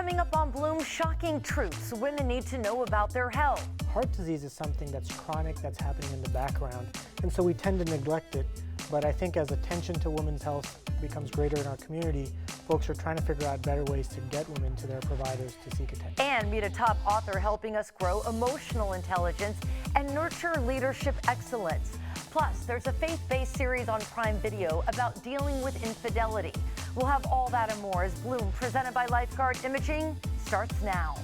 Coming up on Bloom, shocking truths women need to know about their health. Heart disease is something that's chronic, that's happening in the background, and so we tend to neglect it. But I think as attention to women's health becomes greater in our community, folks are trying to figure out better ways to get women to their providers to seek attention. And meet a top author helping us grow emotional intelligence and nurture leadership excellence. Plus, there's a faith-based series on Prime Video about dealing with infidelity. We'll have all that and more as Bloom, presented by Lifeguard Imaging, starts now.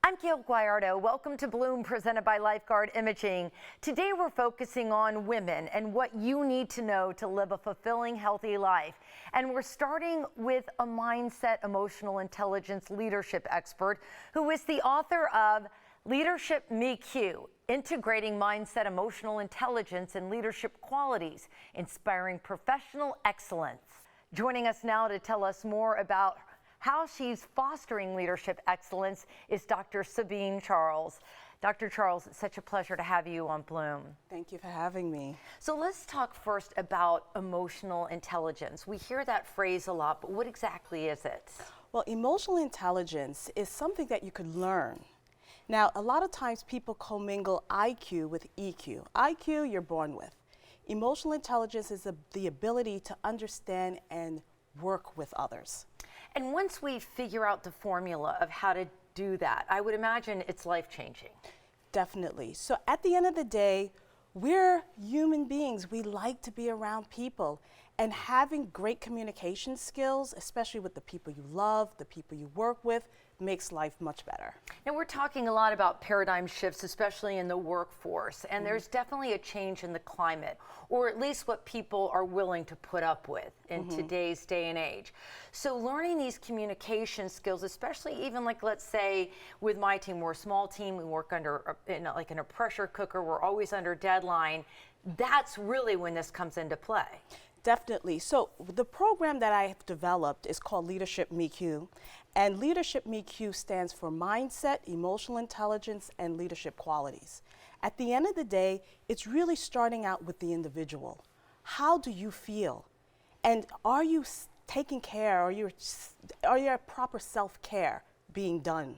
I'm Gayle Guyardo. Welcome to Bloom, presented by Lifeguard Imaging. Today we're focusing on women and what you need to know to live a fulfilling, healthy life. And we're starting with a mindset, emotional intelligence leadership expert who is the author of Leadership MEQ, Integrating Mindset, Emotional Intelligence, and Leadership Qualities, Inspiring Professional Excellence. Joining us now to tell us more about how she's fostering leadership excellence is Dr. Sabine Charles. Dr. Charles, it's such a pleasure to have you on Bloom. Thank you for having me. So let's talk first about emotional intelligence. We hear that phrase a lot, but what exactly is it? Well, emotional intelligence is something that you could learn. Now, a lot of times people commingle IQ with EQ. IQ, you're born with. Emotional intelligence is the ability to understand and work with others. And once we figure out the formula of how to do that, I would imagine it's life-changing. Definitely. So at the end of the day, we're human beings. We like to be around people. And having great communication skills, especially with the people you love, the people you work with, makes life much better. Now, we're talking a lot about paradigm shifts, especially in the workforce, and there's definitely a change in the climate, or at least what people are willing to put up with in today's day and age. So learning these communication skills, especially even like, let's say with my team, we're a small team, we work under in a pressure cooker, we're always under deadline. That's really when this comes into play. Definitely. So the program that I have developed is called Leadership MEQ, and Leadership MEQ stands for Mindset, Emotional Intelligence, and Leadership Qualities. At the end of the day, it's really starting out with the individual. How do you feel? And are you taking care, are your proper self-care being done?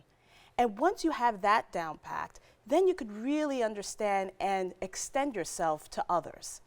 And once you have that down packed, then you could really understand and extend yourself to others.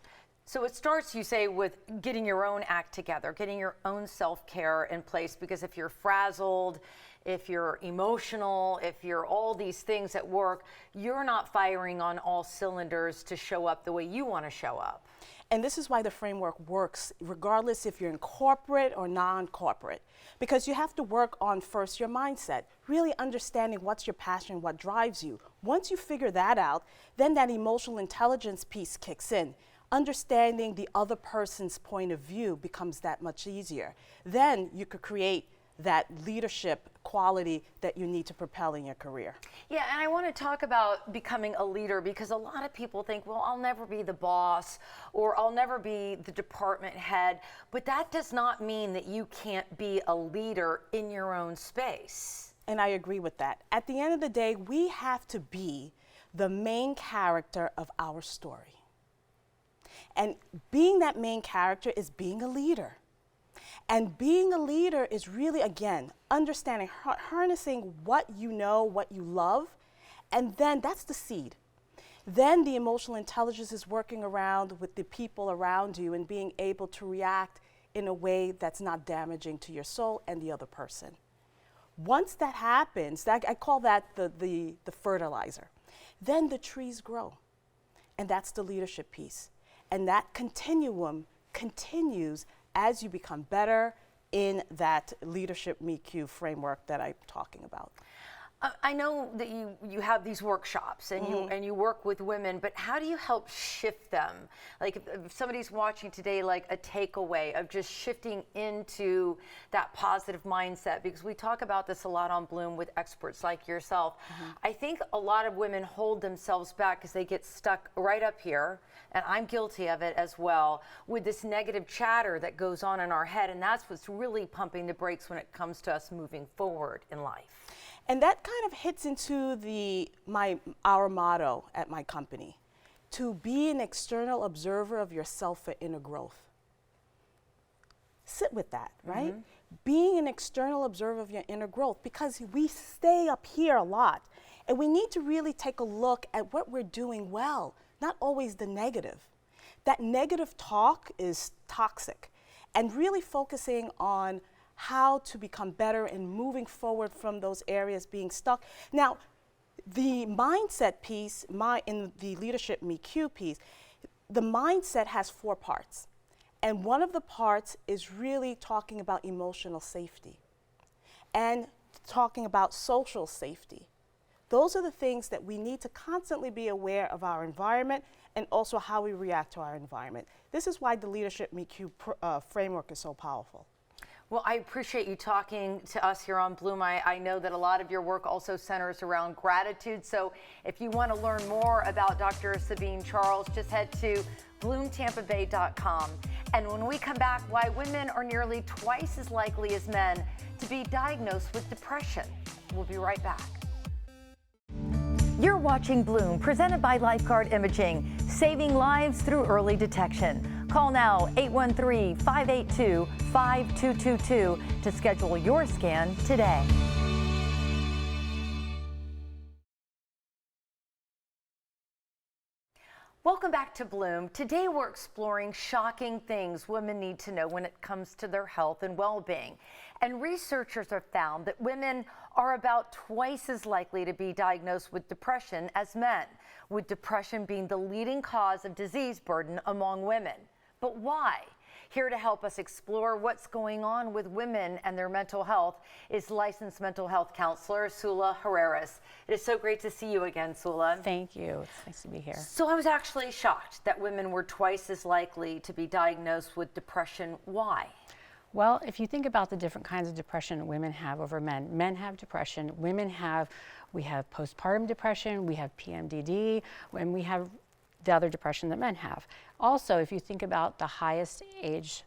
So it starts, you say, with getting your own act together, getting your own self-care in place, because if you're frazzled, if you're emotional, if you're all these things at work, you're not firing on all cylinders to show up the way you want to show up. And this is why the framework works, regardless if you're in corporate or non-corporate, because you have to work on first your mindset, really understanding what's your passion, what drives you. Once you figure that out, then that emotional intelligence piece kicks in. Understanding the other person's point of view becomes that much easier. Then you could create that leadership quality that you need to propel in your career. Yeah, and I want to talk about becoming a leader, because a lot of people think, well, I'll never be the boss or I'll never be the department head, but that does not mean that you can't be a leader in your own space. And I agree with that. At the end of the day, we have to be the main character of our story. And being that main character is being a leader. And being a leader is really, again, understanding, harnessing what you know, what you love, and then that's the seed. Then the emotional intelligence is working around with the people around you and being able to react in a way that's not damaging to your soul and the other person. Once that happens, I call that the fertilizer. Then the trees grow, and that's the leadership piece. And that continuum continues as you become better in that Leadership MEQ framework that I'm talking about. I know that you have these workshops and you work with women, but how do you help shift them? Like if somebody's watching today, like a takeaway of just shifting into that positive mindset, because we talk about this a lot on Bloom with experts like yourself. I think a lot of women hold themselves back because they get stuck right up here, and I'm guilty of it as well, with this negative chatter that goes on in our head, and that's what's really pumping the brakes when it comes to us moving forward in life. And that kind of hits into our motto at my company, to be an external observer of yourself for inner growth. Sit with that, right? Being an external observer of your inner growth, because we stay up here a lot, and we need to really take a look at what we're doing well, not always the negative. That negative talk is toxic, and really focusing on how to become better and moving forward from those areas being stuck. Now, the mindset piece, in the leadership MeQ piece, the mindset has 4 parts. And one of the parts is really talking about emotional safety and talking about social safety. Those are the things that we need to constantly be aware of our environment and also how we react to our environment. This is why the leadership MeQ framework is so powerful. Well, I appreciate you talking to us here on Bloom. I know that a lot of your work also centers around gratitude. So if you want to learn more about Dr. Sabine Charles, just head to bloomtampabay.com. And when we come back, why women are nearly twice as likely as men to be diagnosed with depression. We'll be right back. You're watching Bloom, presented by Lifeguard Imaging, saving lives through early detection. Call now 813-582-5222 to schedule your scan today. Welcome back to Bloom. Today we're exploring shocking things women need to know when it comes to their health and well-being. And researchers have found that women are about twice as likely to be diagnosed with depression as men, with depression being the leading cause of disease burden among women. But why? Here to help us explore what's going on with women and their mental health is licensed mental health counselor Sula Herreras. It is so great to see you again, Sula. Thank you. It's nice to be here. So I was actually shocked that women were twice as likely to be diagnosed with depression. Why? Well, if you think about the different kinds of depression women have over men, men have depression, we have postpartum depression, we have PMDD, and we have the other depression that men have. Also, if you think about the highest age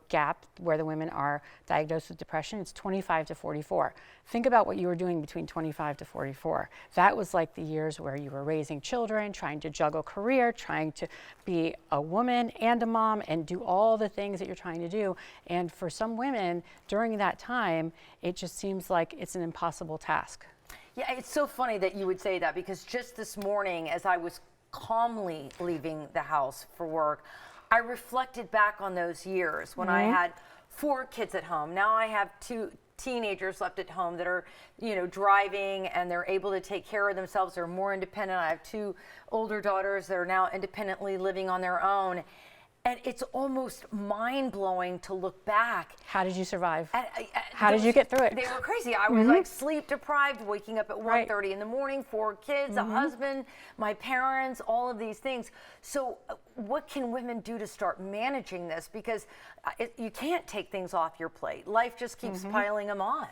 gap where the women are diagnosed with depression, it's 25 to 44. Think about what you were doing between 25 to 44. That was like the years where you were raising children, trying to juggle career, trying to be a woman and a mom and do all the things that you're trying to do. And for some women during that time, it just seems like it's an impossible task. Yeah, it's so funny that you would say that, because just this morning as I was calmly leaving the house for work, I reflected back on those years when I had 4 kids at home. Now I have 2 teenagers left at home that are, driving, and they're able to take care of themselves. They're more independent. I have 2 older daughters that are now independently living on their own. And it's almost mind-blowing to look back. How did you survive? How did you get through it? They were crazy. I was like sleep deprived, waking up at 1:30 in the morning, 4 kids, a husband, my parents, all of these things. So what can women do to start managing this? Because you can't take things off your plate. Life just keeps piling them on.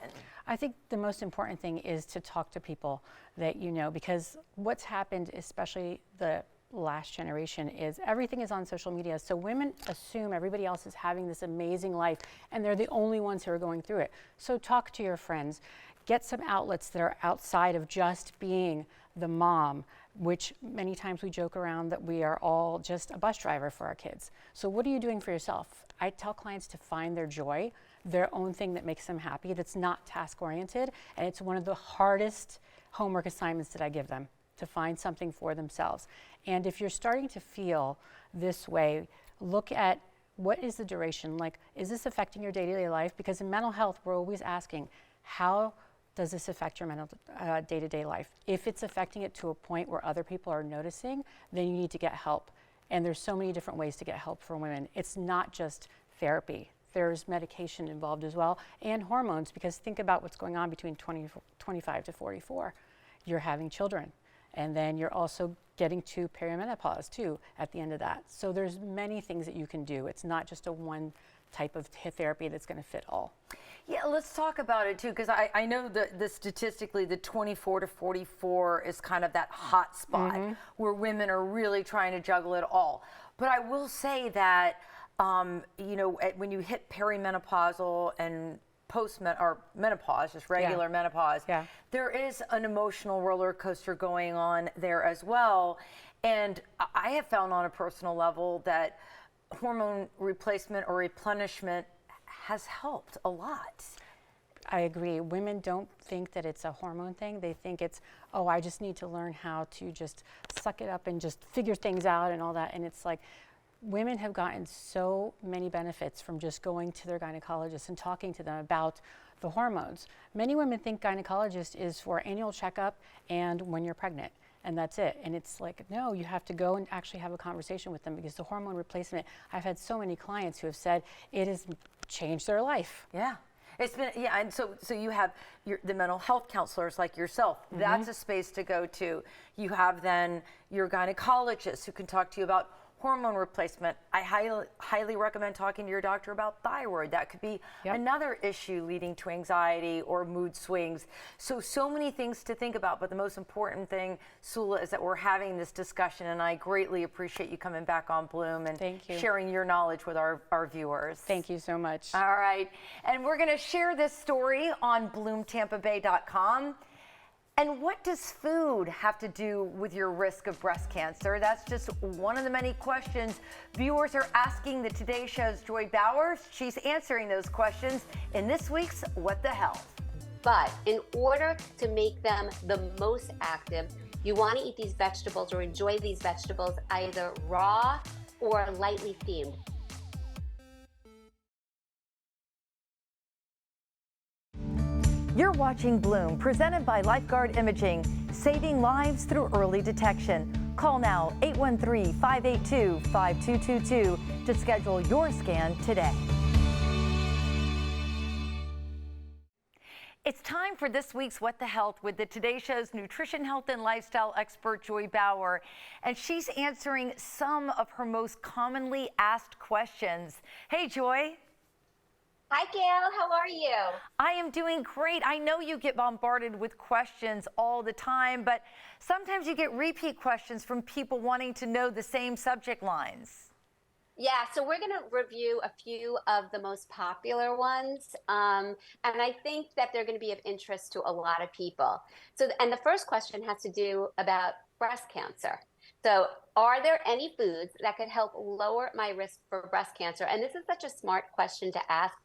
I think the most important thing is to talk to people that you know, because what's happened, especially the last generation, is everything is on social media. So women assume everybody else is having this amazing life and they're the only ones who are going through it. So talk to your friends, get some outlets that are outside of just being the mom, which many times we joke around that we are all just a bus driver for our kids. So what are you doing for yourself? I tell clients to find their joy, their own thing that makes them happy, that's not task oriented, and it's one of the hardest homework assignments that I give them, to find something for themselves. And if you're starting to feel this way, look at what is the duration. Like, is this affecting your day-to-day life? Because in mental health, we're always asking, how does this affect your mental day-to-day life? If it's affecting it to a point where other people are noticing, then you need to get help. And there's so many different ways to get help for women. It's not just therapy. there's medication involved as well, and hormones, because think about what's going on between 25 to 44. You're having children, and then you're also getting to perimenopause too at the end of that. So there's many things that you can do. It's not just a one type of therapy that's going to fit all. Yeah, let's talk about it too, because I know that statistically the 24 to 44 is kind of that hot spot where women are really trying to juggle it all. But I will say that, you know, when you hit perimenopausal and or menopause, just regular menopause, there is an emotional roller coaster going on there as well. And I have found on a personal level that hormone replacement or replenishment has helped a lot. I agree. Women don't think that it's a hormone thing. They think it's, oh, I just need to learn how to just suck it up and just figure things out and all that. And it's like, women have gotten so many benefits from just going to their gynecologist and talking to them about the hormones. Many women think gynecologist is for annual checkup and when you're pregnant, and that's it. And it's like, no, you have to go and actually have a conversation with them, because the hormone replacement, I've had so many clients who have said it has changed their life. Yeah. It's been, yeah, and so you have the mental health counselors like yourself. That's a space to go to. You have then your gynecologist who can talk to you about hormone replacement. I highly recommend talking to your doctor about thyroid. That could be another issue leading to anxiety or mood swings. So many things to think about, but the most important thing, Sula, is that we're having this discussion, and I greatly appreciate you coming back on Bloom and sharing your knowledge with our viewers. Thank you so much. All right, and we're gonna share this story on bloomtampabay.com. And what does food have to do with your risk of breast cancer? That's just one of the many questions viewers are asking the Today Show's Joy Bowers. She's answering those questions in this week's What the Health. But in order to make them the most active, you want to eat these vegetables or enjoy these vegetables either raw or lightly steamed. You're watching Bloom, presented by Lifeguard Imaging, saving lives through early detection. Call now 813-582-5222 to schedule your scan today. It's time for this week's What the Health with the Today Show's nutrition, health, and lifestyle expert, Joy Bauer. And she's answering some of her most commonly asked questions. Hey, Joy. Hi, Gayle. How are you? I am doing great. I know you get bombarded with questions all the time, but sometimes you get repeat questions from people wanting to know the same subject lines. Yeah, so we're going to review a few of the most popular ones, and I think that they're going to be of interest to a lot of people. And the first question has to do about breast cancer. So are there any foods that could help lower my risk for breast cancer? And this is such a smart question to ask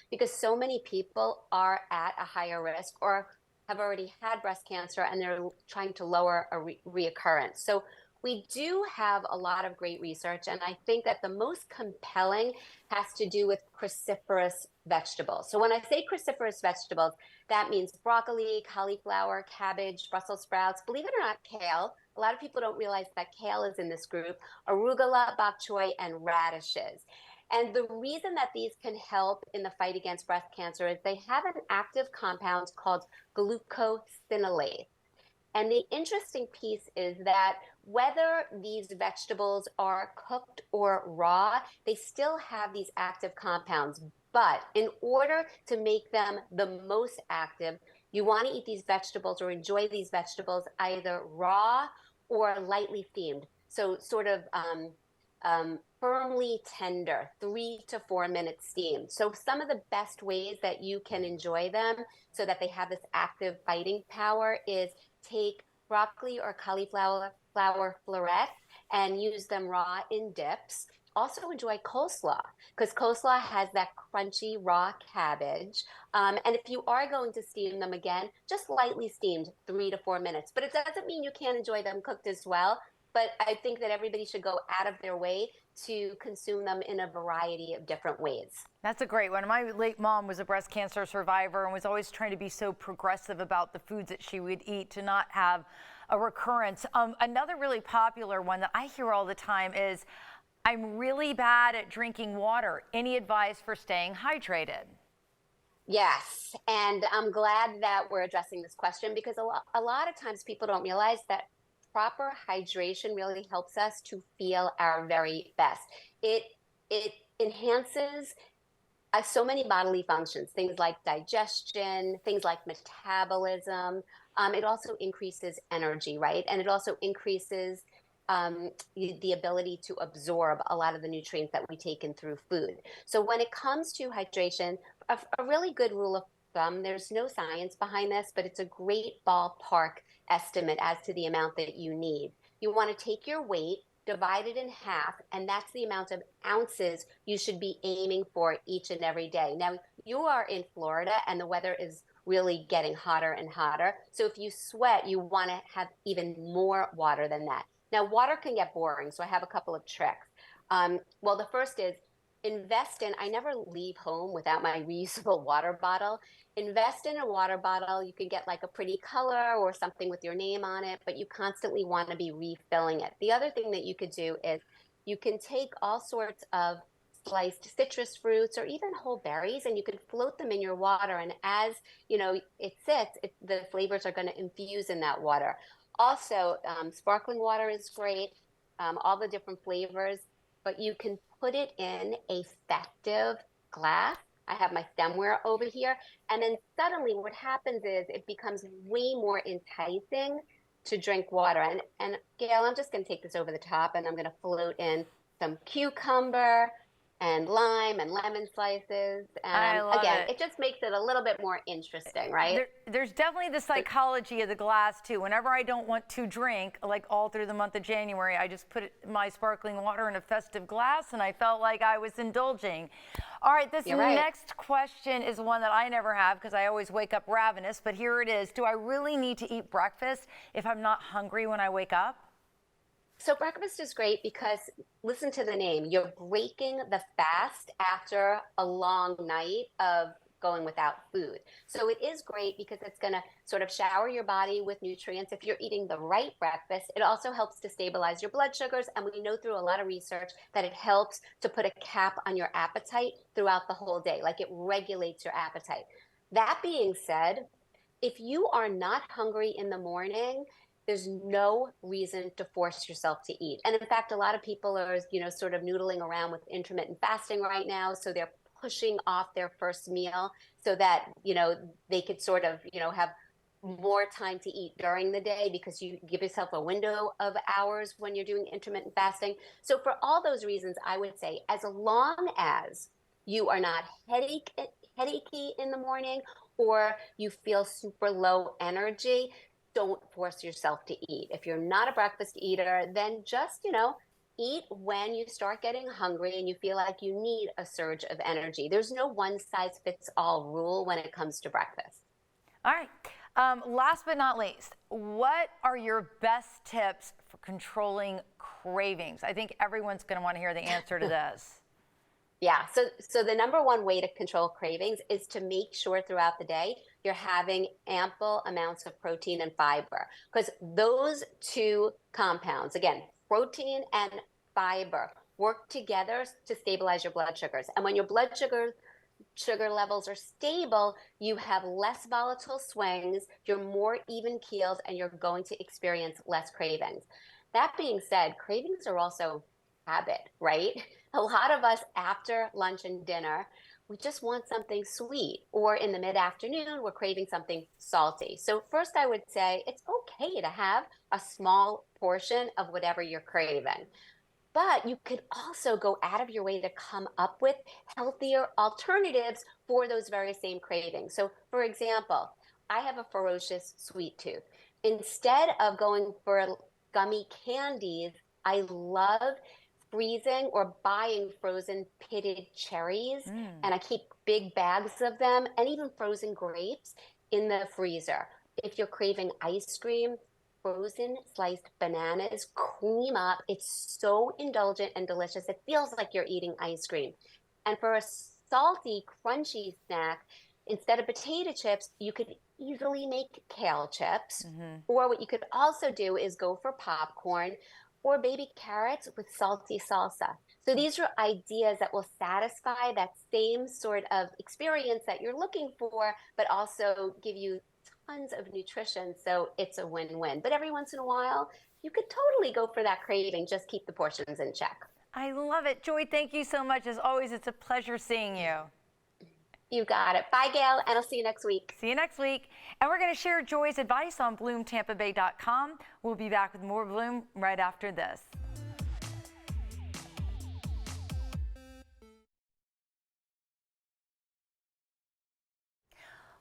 because so many people are at a higher risk or have already had breast cancer and they're trying to lower a reoccurrence. So we do have a lot of great research, and I think that the most compelling has to do with cruciferous vegetables. So when I say cruciferous vegetables, that means broccoli, cauliflower, cabbage, Brussels sprouts, believe it or not, kale. A lot of people don't realize that kale is in this group, arugula, bok choy, and radishes. And the reason that these can help in the fight against breast cancer is they have an active compound called glucosinolase. And the interesting piece is that whether these vegetables are cooked or raw, they still have these active compounds. But in order to make them the most active, you want to eat these vegetables or enjoy these vegetables either raw or lightly steamed. So sort of firmly tender, 3 to 4 minute steam. So some of the best ways that you can enjoy them so that they have this active fighting power is take broccoli or cauliflower florets and use them raw in dips. Also enjoy coleslaw, because coleslaw has that crunchy raw cabbage. And if you are going to steam them again, just lightly steamed, 3 to 4 minutes. But it doesn't mean you can't enjoy them cooked as well. But I think that everybody should go out of their way to consume them in a variety of different ways. That's a great one. My late mom was a breast cancer survivor and was always trying to be so progressive about the foods that she would eat to not have a recurrence. Another really popular one that I hear all the time is, I'm really bad at drinking water. Any advice for staying hydrated? Yes, and I'm glad that we're addressing this question because a lot of times people don't realize that proper hydration really helps us to feel our very best. It it enhances so many bodily functions, things like digestion, things like metabolism. It also increases energy, right? And it also increases the ability to absorb a lot of the nutrients that we take in through food. So when it comes to hydration, a really good rule of thumb, there's no science behind this, but it's a great ballpark estimate as to the amount that you need. You want to take your weight, divide it in half, and that's the amount of ounces you should be aiming for each and every day. Now, you are in Florida and the weather is really getting hotter and hotter. So if you sweat, you want to have even more water than that. Now, water can get boring, so I have a couple of tricks. Well, the first is invest in, I never leave home without my reusable water bottle. Invest in a water bottle. You can get like a pretty color or something with your name on it, but you constantly want to be refilling it. The other thing that you could do is you can take all sorts of sliced citrus fruits or even whole berries and you can float them in your water. And as you know, it sits, the flavors are going to infuse in that water. Also, sparkling water is great, all the different flavors, but you can put it in a festive glass. I have my stemware over here. And then suddenly what happens is it becomes way more enticing to drink water. And Gail, I'm just going to take this over the top and I'm going to float in some cucumber and lime and lemon slices. I And love again, it. it just makes it a little bit more interesting, right? There's definitely the psychology of the glass too. Whenever I don't want to drink, like all through the month of January, I just put my sparkling water in a festive glass and I felt like I was indulging. All right, this You're right. next question is one that I never have because I always wake up ravenous, but here it is. Do I really need to eat breakfast if I'm not hungry when I wake up? So breakfast is great because listen to the name. You're breaking the fast after a long night of going without food. So it is great because it's going to sort of shower your body with nutrients. If you're eating the right breakfast, it also helps to stabilize your blood sugars. And we know through a lot of research that it helps to put a cap on your appetite throughout the whole day, like it regulates your appetite. That being said, if you are not hungry in the morning, there's no reason to force yourself to eat. And in fact, a lot of people are, sort of noodling around with intermittent fasting right now. So they're pushing off their first meal so that, they could sort of, have more time to eat during the day because you give yourself a window of hours when you're doing intermittent fasting. So for all those reasons, I would say as long as you are not headachy in the morning or you feel super low energy, don't force yourself to eat. If you're not a breakfast eater, then just, eat when you start getting hungry and you feel like you need a surge of energy. There's no one size fits all rule when it comes to breakfast. All right. Last but not least, what are your best tips for controlling cravings? I think everyone's going to want to hear the answer to this. Yeah, so the number one way to control cravings is to make sure throughout the day you're having ample amounts of protein and fiber, because those two compounds, again, protein and fiber, work together to stabilize your blood sugars. And when your blood sugar levels are stable, you have less volatile swings, you're more even keeled, and you're going to experience less cravings. That being said, cravings are also habit, right? A lot of us after lunch and dinner, we just want something sweet, or in the mid-afternoon, we're craving something salty. So first I would say it's okay to have a small portion of whatever you're craving. But you could also go out of your way to come up with healthier alternatives for those very same cravings. So for example, I have a ferocious sweet tooth. Instead of going for gummy candies, I love freezing or buying frozen pitted cherries, and I keep big bags of them and even frozen grapes in the freezer. If you're craving ice cream, frozen sliced bananas, cream up. It's so indulgent and delicious. It feels like you're eating ice cream. And for a salty, crunchy snack, instead of potato chips, you could easily make kale chips. Or what you could also do is go for popcorn or baby carrots with salty salsa. So these are ideas that will satisfy that same sort of experience that you're looking for, but also give you tons of nutrition. So it's a win-win. But every once in a while, you could totally go for that craving. Just keep the portions in check. I love it. Joy, thank you so much. As always, it's a pleasure seeing you. You got it. Bye, Gail, and I'll see you next week. See you next week. And we're going to share Joy's advice on BloomTampaBay.com. We'll be back with more Bloom right after this.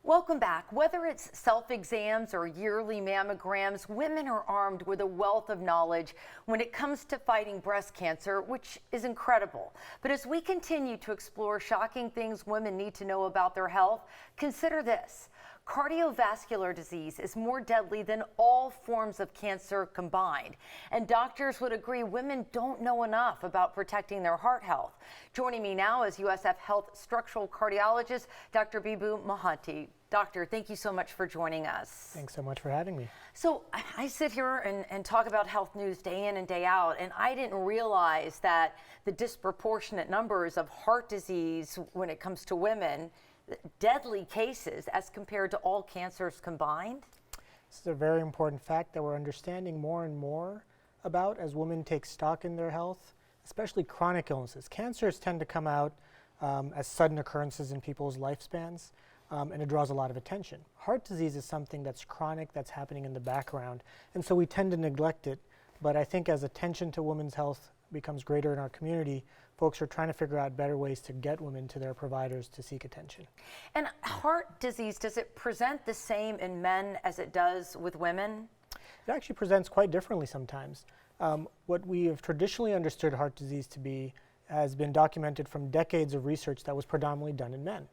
Welcome back. Whether it's self-exams or yearly mammograms, women are armed with a wealth of knowledge when it comes to fighting breast cancer, which is incredible. But as we continue to explore shocking things women need to know about their health, consider this. Cardiovascular disease is more deadly than all forms of cancer combined. And doctors would agree women don't know enough about protecting their heart health. Joining me now is USF Health structural cardiologist, Dr. Bibu Mohanty. Doctor, thank you so much for joining us. Thanks so much for having me. So I sit here and talk about health news day in and day out, and I didn't realize that the disproportionate numbers of heart disease when it comes to women, deadly cases as compared to all cancers combined. This is a very important fact that we're understanding more and more about as women take stock in their health, especially chronic illnesses. Cancers tend to come out as sudden occurrences in people's lifespans, and it draws a lot of attention. Heart disease is something that's chronic, that's happening in the background, and so we tend to neglect it. But I think as attention to women's health becomes greater in our community, folks are trying to figure out better ways to get women to their providers to seek attention. And heart disease, does it present the same in men as it does with women? It actually presents quite differently sometimes. What we have traditionally understood heart disease to be has been documented from decades of research that was predominantly done in men.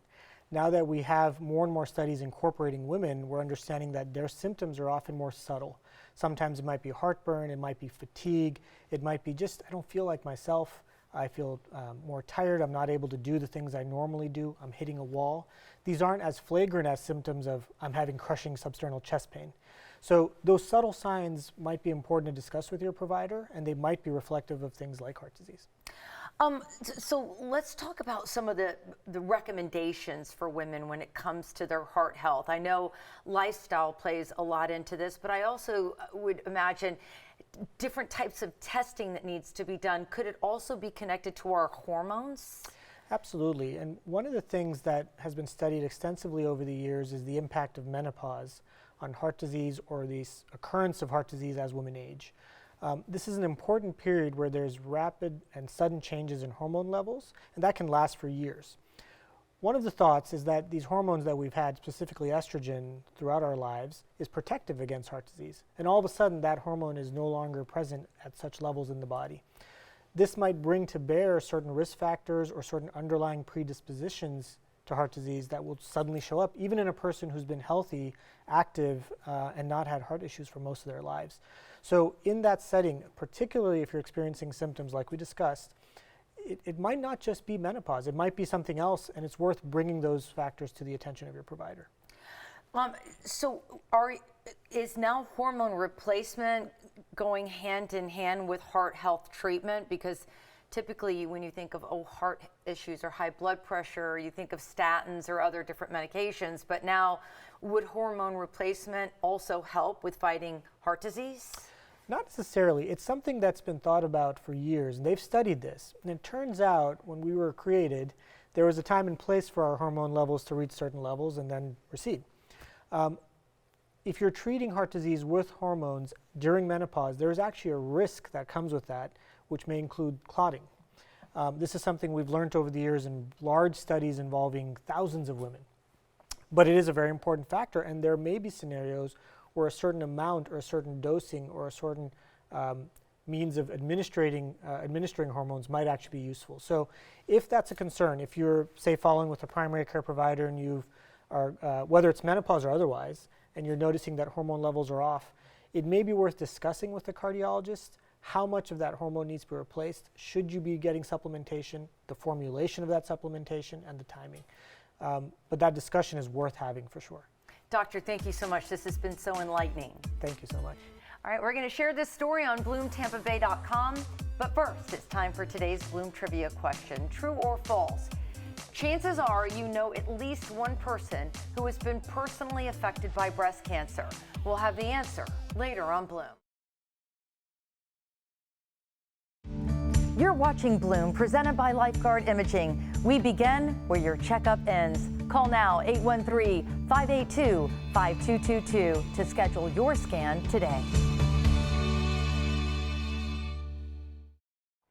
Now that we have more and more studies incorporating women, we're understanding that their symptoms are often more subtle. Sometimes it might be heartburn, it might be fatigue, it might be just, I don't feel like myself, I feel more tired, I'm not able to do the things I normally do, I'm hitting a wall. These aren't as flagrant as symptoms of I'm having crushing substernal chest pain. So those subtle signs might be important to discuss with your provider, and they might be reflective of things like heart disease. So let's talk about some of the recommendations for women when it comes to their heart health. I know lifestyle plays a lot into this, but I also would imagine different types of testing that needs to be done. Could it also be connected to our hormones? Absolutely, and one of the things that has been studied extensively over the years is the impact of menopause on heart disease or the occurrence of heart disease as women age. This is an important period where there's rapid and sudden changes in hormone levels, and that can last for years. One of the thoughts is that these hormones that we've had, specifically estrogen, throughout our lives, is protective against heart disease. And all of a sudden, that hormone is no longer present at such levels in the body. This might bring to bear certain risk factors or certain underlying predispositions to heart disease that will suddenly show up, even in a person who's been healthy, active, and not had heart issues for most of their lives. So in that setting, particularly if you're experiencing symptoms like we discussed, it might not just be menopause. It might be something else, and it's worth bringing those factors to the attention of your provider. Is now hormone replacement going hand in hand with heart health treatment? Because typically when you think of heart issues or high blood pressure, you think of statins or other different medications, but now would hormone replacement also help with fighting heart disease? Not necessarily. It's something that's been thought about for years, and they've studied this. And it turns out when we were created, there was a time and place for our hormone levels to reach certain levels and then recede. If you're treating heart disease with hormones during menopause, there's actually a risk that comes with that, which may include clotting. This is something we've learned over the years in large studies involving thousands of women. But it is a very important factor, and there may be scenarios where a certain amount or a certain dosing or a certain means of administering hormones might actually be useful. So if that's a concern, if you're, say, following with a primary care provider and you are, whether it's menopause or otherwise, and you're noticing that hormone levels are off, it may be worth discussing with the cardiologist how much of that hormone needs to be replaced, should you be getting supplementation, the formulation of that supplementation, and the timing. But that discussion is worth having for sure. Doctor, thank you so much. This has been so enlightening. Thank you so much. All right, we're going to share this story on BloomTampaBay.com. But first, it's time for today's Bloom Trivia question. True or false? Chances are you know at least one person who has been personally affected by breast cancer. We'll have the answer later on Bloom. You're watching Bloom, presented by Lifeguard Imaging. We begin where your checkup ends. Call now 813-582-5222 to schedule your scan today.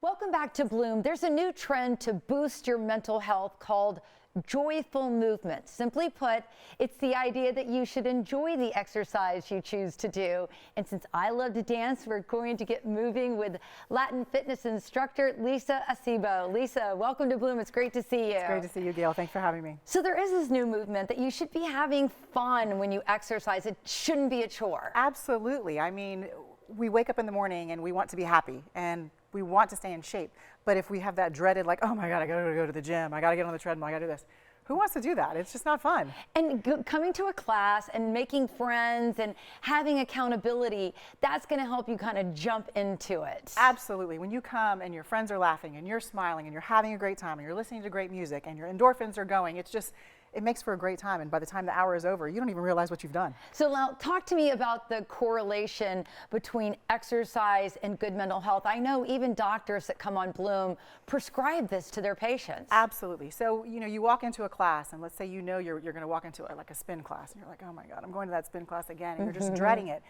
Welcome back to Bloom. There's a new trend to boost your mental health called joyful movement. Simply put, it's the idea that you should enjoy the exercise you choose to do. And since I love to dance, we're going to get moving with Latin fitness instructor Lisa Acebo. Lisa, welcome to Bloom. It's great to see you. It's great to see you, Gayle. Thanks for having me. So there is this new movement that you should be having fun when you exercise. It shouldn't be a chore. Absolutely. I mean, we wake up in the morning and we want to be happy and we want to stay in shape. But if we have that dreaded, like, oh my God, I gotta go to the gym, I gotta get on the treadmill, I gotta do this. Who wants to do that? It's just not fun. And coming to a class and making friends and having accountability, that's gonna help you kind of jump into it. Absolutely. When you come and your friends are laughing and you're smiling and you're having a great time and you're listening to great music and your endorphins are going, it's just, it makes for a great time. And by the time the hour is over, you don't even realize what you've done. So now talk to me about the correlation between exercise and good mental health. I know even doctors that come on Bloom prescribe this to their patients. Absolutely. So, you know, you walk into a class and let's say you know you're going to walk into like a spin class and you're like, oh my God, I'm going to that spin class again. And you're just dreading it.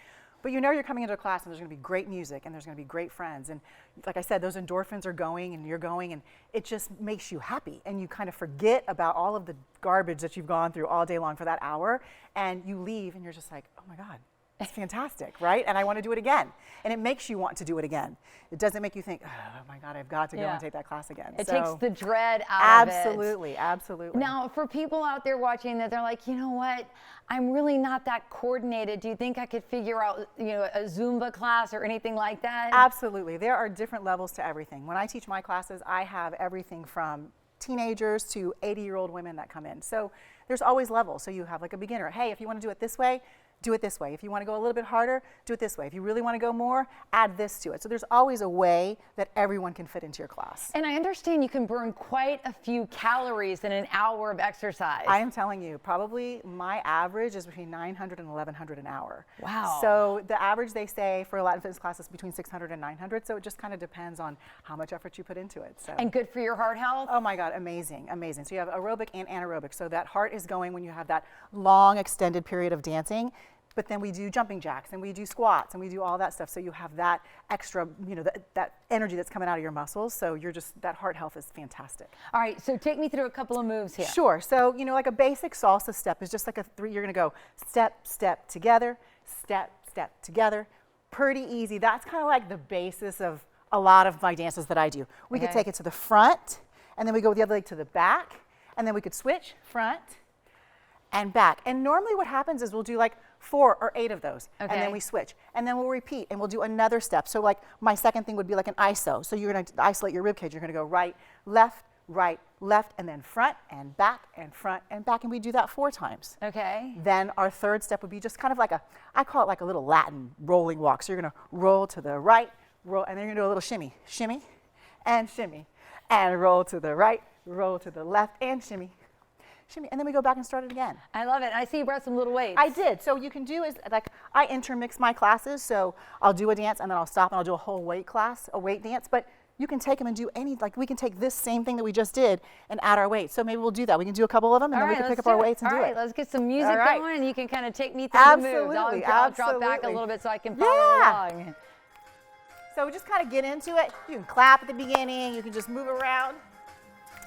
But you know you're coming into a class and there's going to be great music and there's going to be great friends. And like I said, those endorphins are going and you're going and it just makes you happy. And you kind of forget about all of the garbage that you've gone through all day long for that hour. And you leave and you're just like, oh my God, it's fantastic, right? And I want to do it again. And it makes you want to do it again. It doesn't make you think, oh my God, I've got to go and take that class again. It takes the dread out of it. Absolutely, absolutely. Now, for people out there watching that, they're like, you know what? I'm really not that coordinated. Do you think I could figure out, you know, a Zumba class or anything like that? Absolutely. There are different levels to everything. When I teach my classes, I have everything from teenagers to 80-year-old women that come in. So there's always levels. So you have like a beginner. Hey, if you want to do it this way, do it this way. If you want to go a little bit harder, do it this way. If you really want to go more, add this to it. So there's always a way that everyone can fit into your class. And I understand you can burn quite a few calories in an hour of exercise. I am telling you, probably my average is between 900 and 1100 an hour. Wow. So the average, they say, for a Latin fitness class is between 600 and 900. So it just kind of depends on how much effort you put into it. So. And good for your heart health? Oh my God, amazing, amazing. So you have aerobic and anaerobic. So that heart is going when you have that long extended period of dancing. But then we do jumping jacks and we do squats and we do all that stuff. So you have that extra, you know, that energy that's coming out of your muscles. So you're just, that heart health is fantastic. All right, so take me through a couple of moves here. Sure. So, you know, like a basic salsa step is just like a three, you're going to go step, step together, step, step together. Pretty easy. That's kind of like the basis of a lot of my dances that I do. We could take it to the front and then we go with the other leg to the back and then we could switch front and back. And normally what happens is we'll do like 4 or 8 of those, and then we switch. And then we'll repeat, and we'll do another step. So like my second thing would be like an ISO. So you're going to isolate your rib cage. You're going to go right, left, and then front and back and front and back. And we do that 4 times. Okay. Then our third step would be just kind of like I call it like a little Latin rolling walk. So you're going to roll to the right, roll, and then you're going to do a little shimmy, and roll to the right, roll to the left, and shimmy. And then we go back and start it again. I love it. I see you brought some little weights. I did. So you can do is like I intermix my classes. So I'll do a dance and then I'll stop and I'll do a whole weight class, a weight dance. But you can take them and do like we can take this same thing that we just did and add our weights. So maybe we'll do that. We can do a couple of them and then we can pick up our weights and do it. All right, let's get some music going and you can kind of take me through the moves. I'll drop back a little bit so I can follow along. So we just kind of get into it. You can clap at the beginning. You can just move around.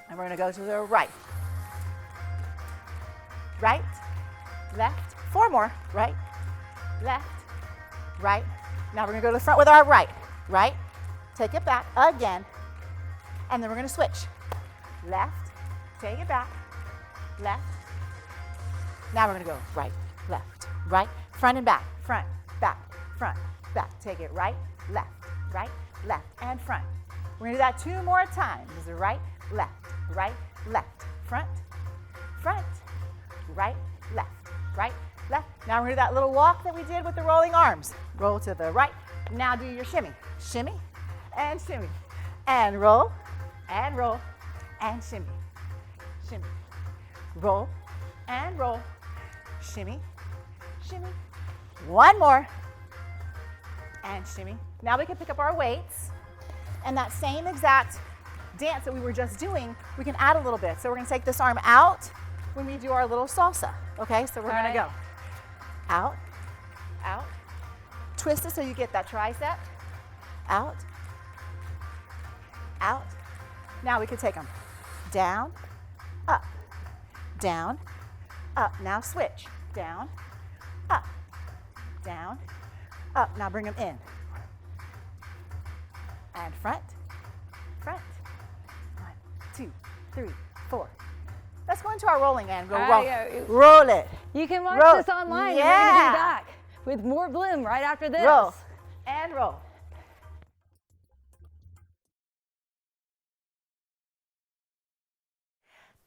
And we're going to go to the right. Right, left, 4 more, right, left, right. Now we're gonna go to the front with our right, take it back again, and then we're gonna switch. Left, take it back, left. Now we're gonna go right, left, front and back, front, back, take it right, left, and front. We're gonna do that 2 more times. This is right, left, front, right, left. Now we're gonna do that little walk that we did with the rolling arms. Roll to the right. Now do your shimmy, and shimmy, and roll, and roll, and shimmy, shimmy, roll, and roll, shimmy, shimmy. One more, and shimmy. Now we can pick up our weights, and that same exact dance that we were just doing, we can add a little bit. So we're gonna take this arm out when we do our little salsa, okay? So we're gonna go out, out, twist it so you get that tricep, out, out. Now we can take them down, up, down, up. Now switch, down, up, down, up. Now bring them in. And front, front. 1, 2, 3, 4. Let's go into our rolling and go roll. Roll it. You can watch Roll. this online. Yeah. We're going to be back with more Bloom right after this. Roll and roll.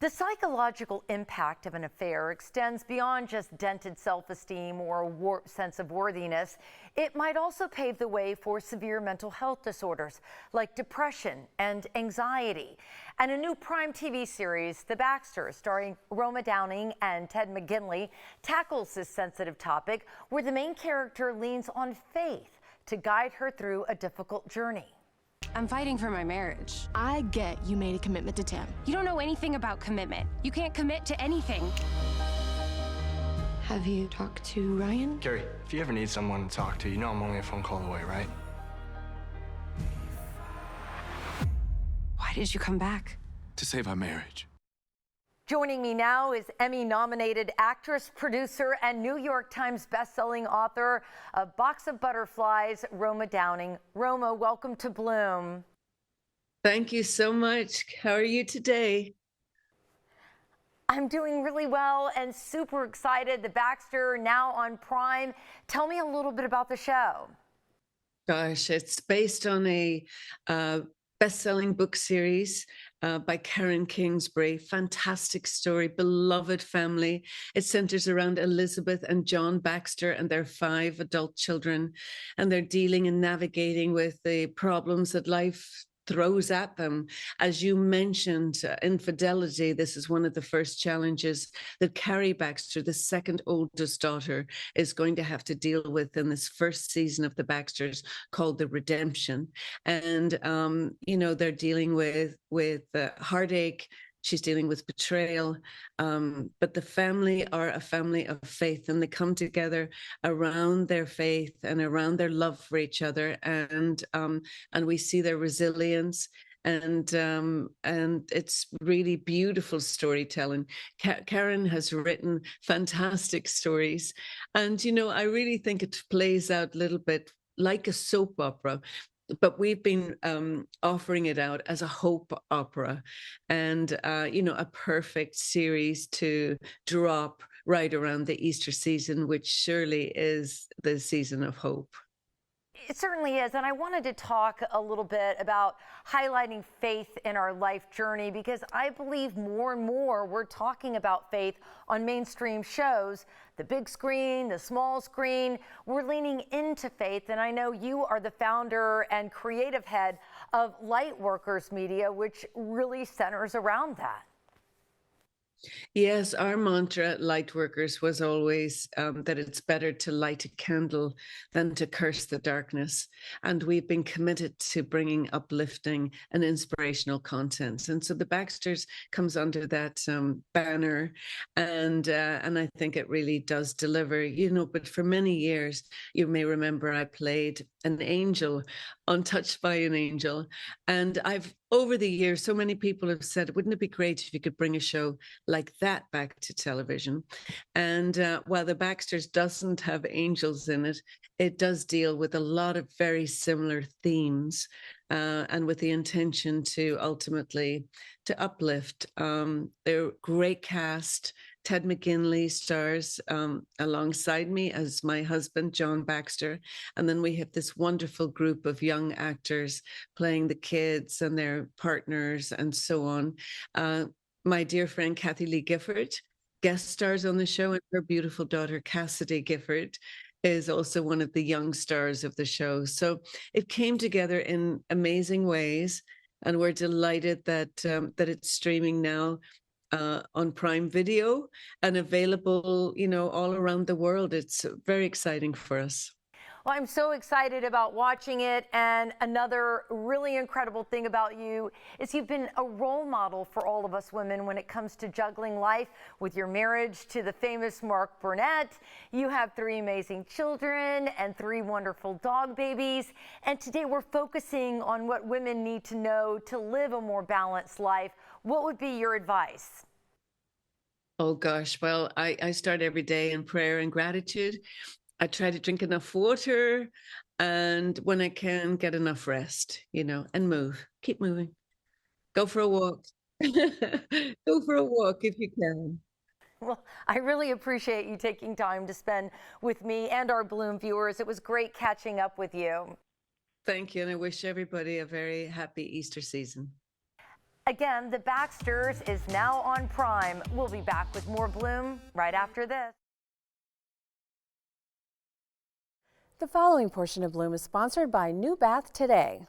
The psychological impact of an affair extends beyond just dented self-esteem or a warped sense of worthiness. It might also pave the way for severe mental health disorders like depression and anxiety. And a new Prime TV series, The Baxters, starring Roma Downing and Ted McGinley, tackles this sensitive topic where the main character leans on faith to guide her through a difficult journey. I'm fighting for my marriage. I get you made a commitment to Tim. You don't know anything about commitment. You can't commit to anything. Have you talked to Ryan? Gary, if you ever need someone to talk to, you know I'm only a phone call away, right? Why did you come back? To save our marriage. Joining me now is Emmy-nominated actress, producer, and New York Times bestselling author of Box of Butterflies, Roma Downing. Roma, welcome to Bloom. Thank you so much. How are you today? I'm doing really well and super excited. The Baxter now on Prime. Tell me a little bit about the show. Gosh, it's based on a best-selling book series by Karen Kingsbury. Fantastic story, beloved family. It centers around Elizabeth and John Baxter and their 5 adult children, and they're dealing and navigating with the problems that life throws at them. As you mentioned, infidelity, this is one of the first challenges that Carrie Baxter, the second oldest daughter, is going to have to deal with in this first season of The Baxters, called The Redemption. And, you know, they're dealing with heartache. She's dealing with betrayal, but the family are a family of faith, and they come together around their faith and around their love for each other, and we see their resilience, and it's really beautiful storytelling. Karen has written fantastic stories, and you know, I really think it plays out a little bit like a soap opera. But we've been offering it out as a hope opera, and you know, a perfect series to drop right around the Easter season, which surely is the season of hope. It certainly is, and I wanted to talk a little bit about highlighting faith in our life journey, because I believe more and more we're talking about faith on mainstream shows, the big screen, the small screen. We're leaning into faith, and I know you are the founder and creative head of Lightworkers Media, which really centers around that. Yes, our mantra at Lightworkers was always that it's better to light a candle than to curse the darkness. And we've been committed to bringing uplifting and inspirational content. And so The Baxters comes under that banner. And I think it really does deliver, you know, but for many years, you may remember I played an angel, untouched by an angel. And over the years, so many people have said, wouldn't it be great if you could bring a show like that back to television? And while The Baxters doesn't have angels in it, it does deal with a lot of very similar themes, and with the intention to ultimately to uplift. They're a great cast. Ted McGinley stars alongside me as my husband, John Baxter. And then we have this wonderful group of young actors playing the kids and their partners and so on. My dear friend, Kathy Lee Gifford, guest stars on the show, and her beautiful daughter, Cassidy Gifford. is also one of the young stars of the show. So it came together in amazing ways, and we're delighted that that it's streaming now on Prime Video and available, you know, all around the world. It's very exciting for us. Well, I'm so excited about watching it, and another really incredible thing about you is you've been a role model for all of us women when it comes to juggling life with your marriage to the famous Mark Burnett. You have 3 amazing children and 3 wonderful dog babies, and today we're focusing on what women need to know to live a more balanced life. What would be your advice? Oh gosh, well, I start every day in prayer and gratitude. I try to drink enough water, and when I can, get enough rest, you know, and move. Keep moving. Go for a walk. Go for a walk if you can. Well, I really appreciate you taking time to spend with me and our Bloom viewers. It was great catching up with you. Thank you, and I wish everybody a very happy Easter season. Again, The Baxters is now on Prime. We'll be back with more Bloom right after this. The following portion of Bloom is sponsored by New Bath Today.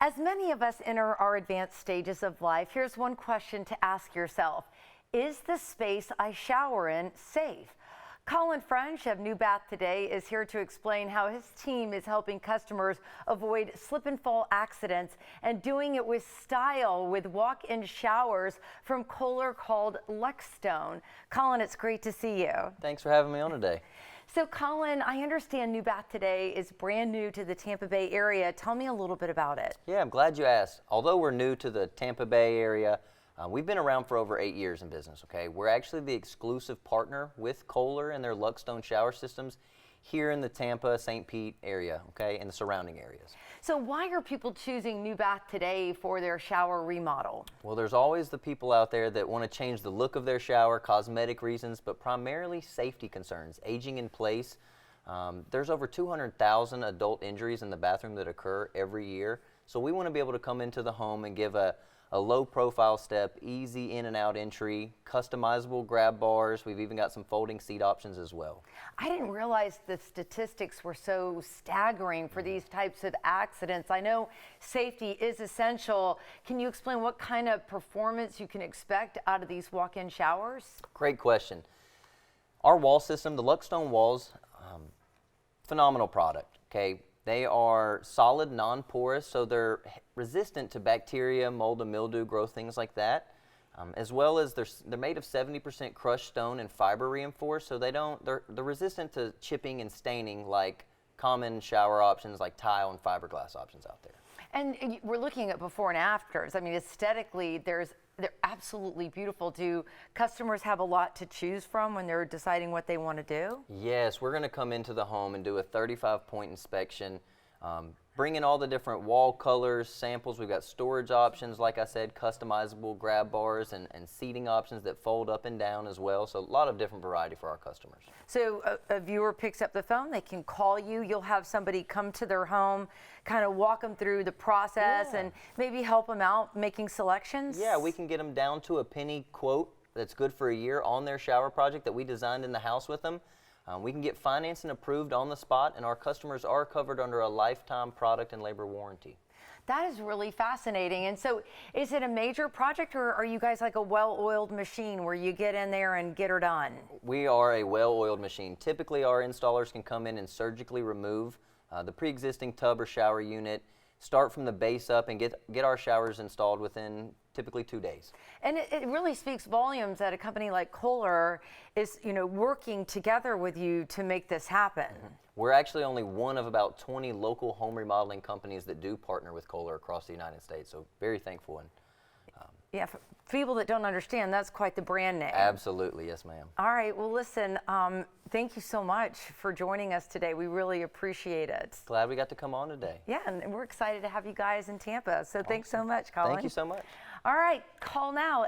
As many of us enter our advanced stages of life, here's one question to ask yourself. Is the space I shower in safe? Colin French of New Bath Today is here to explain how his team is helping customers avoid slip and fall accidents and doing it with style with walk-in showers from Kohler called Luxstone. Colin, it's great to see you. Thanks for having me on today. So Colin, I understand New Bath Today is brand new to the Tampa Bay area. Tell me a little bit about it. Yeah, I'm glad you asked. Although we're new to the Tampa Bay area, we've been around for over 8 years in business, okay? We're actually the exclusive partner with Kohler and their Luxstone shower systems here in the Tampa, St. Pete area, okay, and the surrounding areas. So why are people choosing New Bath Today for their shower remodel? Well, there's always the people out there that want to change the look of their shower, cosmetic reasons, but primarily safety concerns, aging in place. There's over 200,000 adult injuries in the bathroom that occur every year. So we want to be able to come into the home and give a low profile step, easy in and out entry, customizable grab bars. We've even got some folding seat options as well. I didn't realize the statistics were so staggering for these types of accidents. I know safety is essential. Can you explain what kind of performance you can expect out of these walk-in showers? Great question. Our wall system, the Luxstone walls, phenomenal product, okay? They are solid, non-porous, so they're resistant to bacteria, mold and mildew, growth, things like that. As well as they're made of 70% crushed stone and fiber reinforced, so they're resistant to chipping and staining like common shower options like tile and fiberglass options out there. And we're looking at before and afters. I mean, aesthetically, they're absolutely beautiful. Do customers have a lot to choose from when they're deciding what they want to do? Yes, we're going to come into the home and do a 35-point inspection, bring in all the different wall colors, samples. We've got storage options, like I said, customizable grab bars and seating options that fold up and down as well. So a lot of different variety for our customers. So a viewer picks up the phone, they can call you, you'll have somebody come to their home, kind of walk them through the process and maybe help them out making selections? Yeah, we can get them down to a penny quote that's good for a year on their shower project that we designed in the house with them. We can get financing approved on the spot, and our customers are covered under a lifetime product and labor warranty. That is really fascinating. And so is it a major project, or are you guys like a well-oiled machine where you get in there and get her done? We are a well-oiled machine. Typically, our installers can come in and surgically remove the pre-existing tub or shower unit, start from the base up, and get our showers installed within typically 2 days. And it really speaks volumes that a company like Kohler is, working together with you to make this happen. We're actually only one of about 20 local home remodeling companies that do partner with Kohler across the United States, so very thankful. And yeah, for people that don't understand, that's quite the brand name. Absolutely, yes ma'am. All right, well listen, thank you so much for joining us today. We really appreciate it. Glad we got to come on today. Yeah, and we're excited to have you guys in Tampa, so thanks so much, Colin. Thank you so much. All right, call now,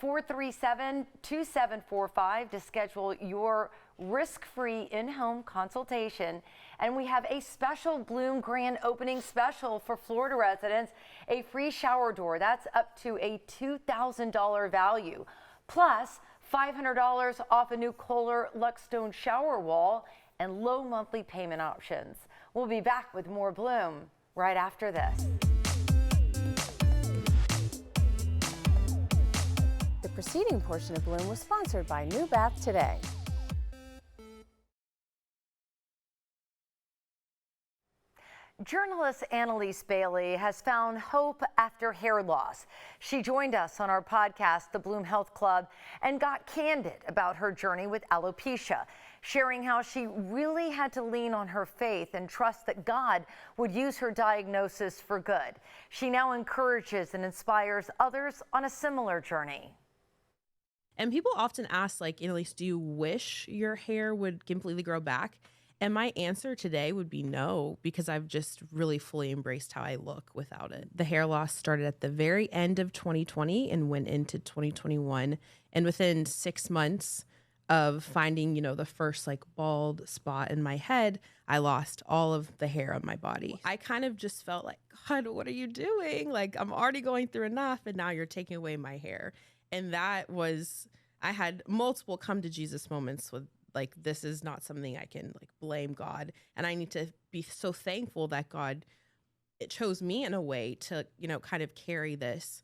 813-437-2745 to schedule your risk-free in-home consultation. And we have a special Bloom Grand Opening special for Florida residents, a free shower door. That's up to a $2,000 value. Plus, $500 off a new Kohler Luxstone shower wall, and low monthly payment options. We'll be back with more Bloom right after this. The preceding portion of Bloom was sponsored by New Bath Today. Journalist Annalise Bailey has found hope after hair loss. She joined us on our podcast, The Bloom Health Club, and got candid about her journey with alopecia, sharing how she really had to lean on her faith and trust that God would use her diagnosis for good. She now encourages and inspires others on a similar journey. And people often ask, like, Annalise, do you wish your hair would completely grow back? And my answer today would be no, because I've just really fully embraced how I look without it. The hair loss started at the very end of 2020 and went into 2021. And within 6 months of finding, the first like bald spot in my head, I lost all of the hair on my body. I kind of just felt like, God, what are you doing? Like, I'm already going through enough, and now you're taking away my hair. And I had multiple come to Jesus moments with, like, this is not something I can like blame God. And I need to be so thankful that God, it chose me in a way to, kind of carry this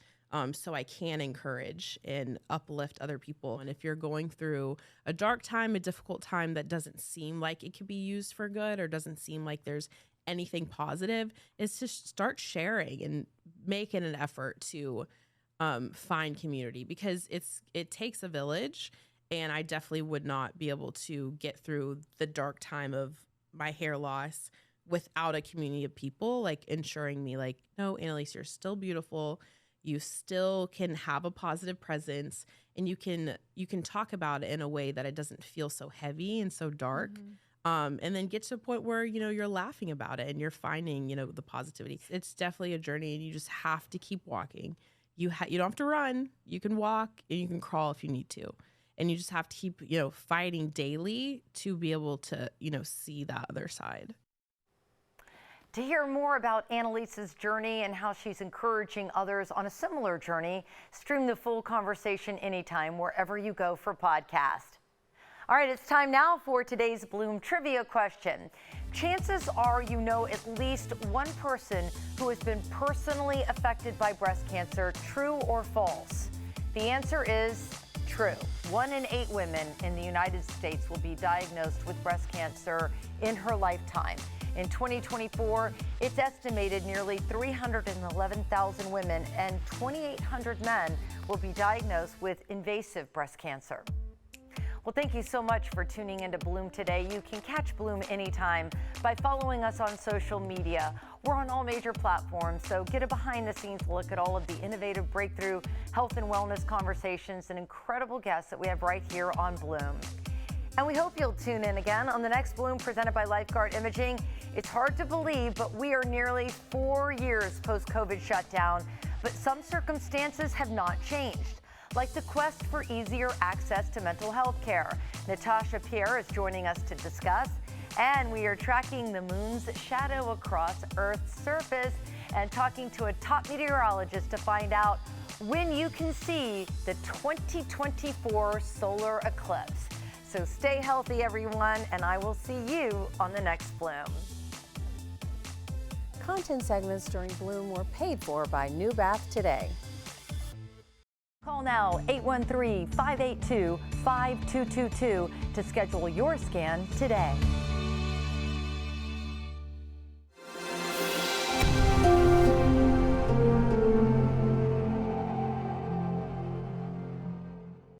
so I can encourage and uplift other people. And if you're going through a dark time, a difficult time that doesn't seem like it could be used for good or doesn't seem like there's anything positive, is to start sharing and making an effort to find community, because it takes a village. And I definitely would not be able to get through the dark time of my hair loss without a community of people, like, ensuring me, like, no, Annalise, you're still beautiful. You still can have a positive presence, and you can talk about it in a way that it doesn't feel so heavy and so dark. And then get to a point where, you're laughing about it and you're finding, the positivity. It's definitely a journey, and you just have to keep walking. You don't have to run. You can walk and you can crawl if you need to. And you just have to keep, fighting daily to be able to, see that other side. To hear more about Annalise's journey and how she's encouraging others on a similar journey, stream the full conversation anytime, wherever you go for podcast. All right, it's time now for today's Bloom trivia question. Chances are you know at least one person who has been personally affected by breast cancer. True or false? The answer is true. 1 in 8 women in the United States will be diagnosed with breast cancer in her lifetime. In 2024, it's estimated nearly 311,000 women and 2,800 men will be diagnosed with invasive breast cancer. Well, thank you so much for tuning into Bloom today. You can catch Bloom anytime by following us on social media. We're on all major platforms, so get a behind-the-scenes look at all of the innovative breakthrough health and wellness conversations and incredible guests that we have right here on Bloom. And we hope you'll tune in again on the next Bloom presented by Lifeguard Imaging. It's hard to believe, but we are nearly 4 years post-COVID shutdown, but some circumstances have not changed, like the quest for easier access to mental health care. Natasha Pierre is joining us to discuss, and we are tracking the moon's shadow across Earth's surface and talking to a top meteorologist to find out when you can see the 2024 solar eclipse. So stay healthy, everyone, and I will see you on the next Bloom. Content segments during Bloom were paid for by New Bath Today. Call now 813-582-5222 to schedule your scan today.